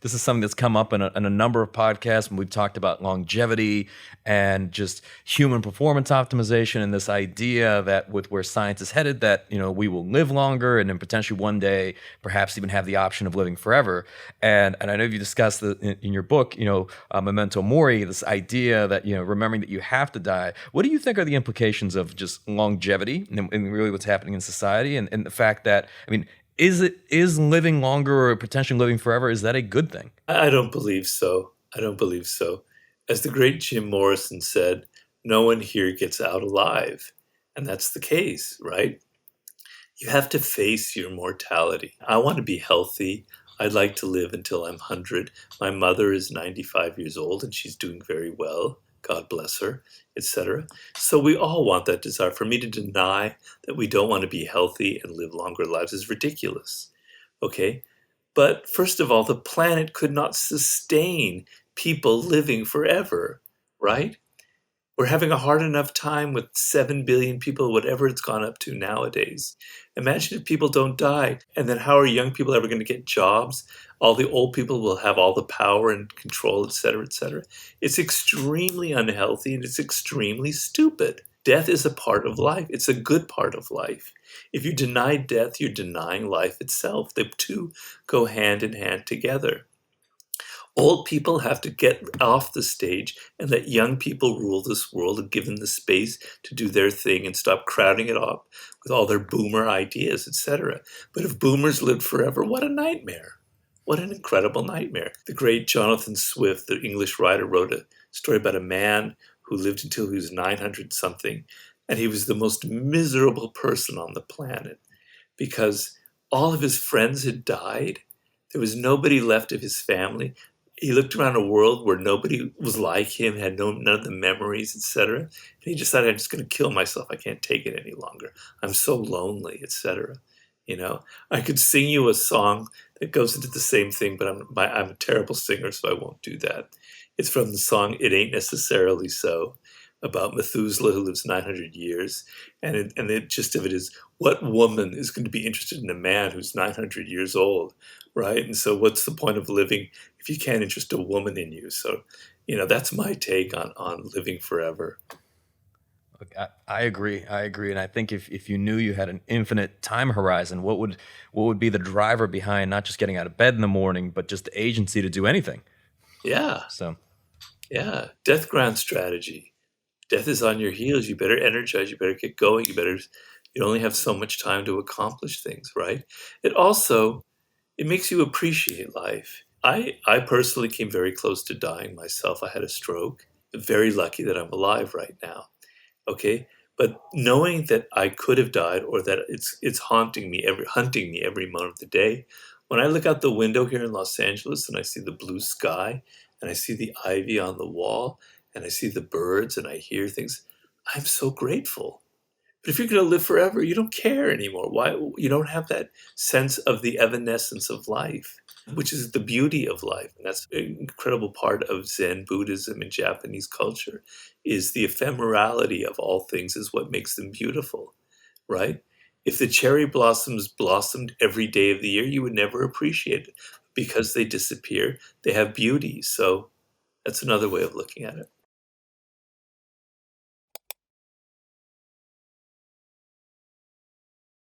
This is something that's come up in a number of podcasts when we've talked about longevity and just human performance optimization, and this idea that with where science is headed, that we will live longer and then potentially one day perhaps even have the option of living forever. And I know you discussed in your book, Memento Mori, this idea that remembering that you have to die. What do you think are the implications of just longevity and really what's happening in society, and the fact that, I mean, is living longer or potentially living forever, is that a good thing? I don't believe so. I don't believe so. As the great Jim Morrison said, no one here gets out alive. And that's the case, right? You have to face your mortality. I want to be healthy. I'd like to live until I'm 100. My mother is 95 years old and she's doing very well. God bless her, etc. So we all want that desire. For me to deny that we don't want to be healthy and live longer lives is ridiculous. Okay? But first of all, the planet could not sustain people living forever, right? We're having a hard enough time with 7 billion people, whatever it's gone up to nowadays. Imagine if people don't die, and then how are young people ever going to get jobs? All the old people will have all the power and control, et cetera, et cetera. It's extremely unhealthy and it's extremely stupid. Death is a part of life. It's a good part of life. If you deny death, you're denying life itself. The two go hand in hand together. Old people have to get off the stage and let young people rule this world and give them the space to do their thing and stop crowding it off with all their boomer ideas, etc. But if boomers lived forever, what a nightmare. What an incredible nightmare. The great Jonathan Swift, the English writer, wrote a story about a man who lived until he was 900 something, and he was the most miserable person on the planet because all of his friends had died. There was nobody left of his family. He looked around a world where nobody was like him, had none of the memories, etc. And he decided, I'm just going to kill myself. I can't take it any longer. I'm so lonely, etc. I could sing you a song that goes into the same thing, but I'm a terrible singer, so I won't do that. It's from the song "It Ain't Necessarily So," about Methuselah who lives 900 years, and the gist of it is, what woman is going to be interested in a man who's 900 years old, right? And so, what's the point of living if you can't interest a woman in you? So, that's my take on living forever. Look, I agree. I agree, and I think if you knew you had an infinite time horizon, what would be the driver behind not just getting out of bed in the morning, but just the agency to do anything? Yeah, So, yeah. Death ground strategy. Death is on your heels. You better energize. You better get going. You only have so much time to accomplish things, right? It also, it makes you appreciate life. I personally came very close to dying myself. I had a stroke. Very lucky that I'm alive right now. Okay? But knowing that I could have died or that it's hunting me every moment of the day, when I look out the window here in Los Angeles and I see the blue sky and I see the ivy on the wall and I see the birds and I hear things, I'm so grateful. But if you're going to live forever, you don't care anymore. Why? You don't have that sense of the evanescence of life, which is the beauty of life. And that's an incredible part of Zen Buddhism and Japanese culture, is the ephemerality of all things is what makes them beautiful, right? If the cherry blossoms blossomed every day of the year, you would never appreciate it. Because they disappear, they have beauty. So that's another way of looking at it.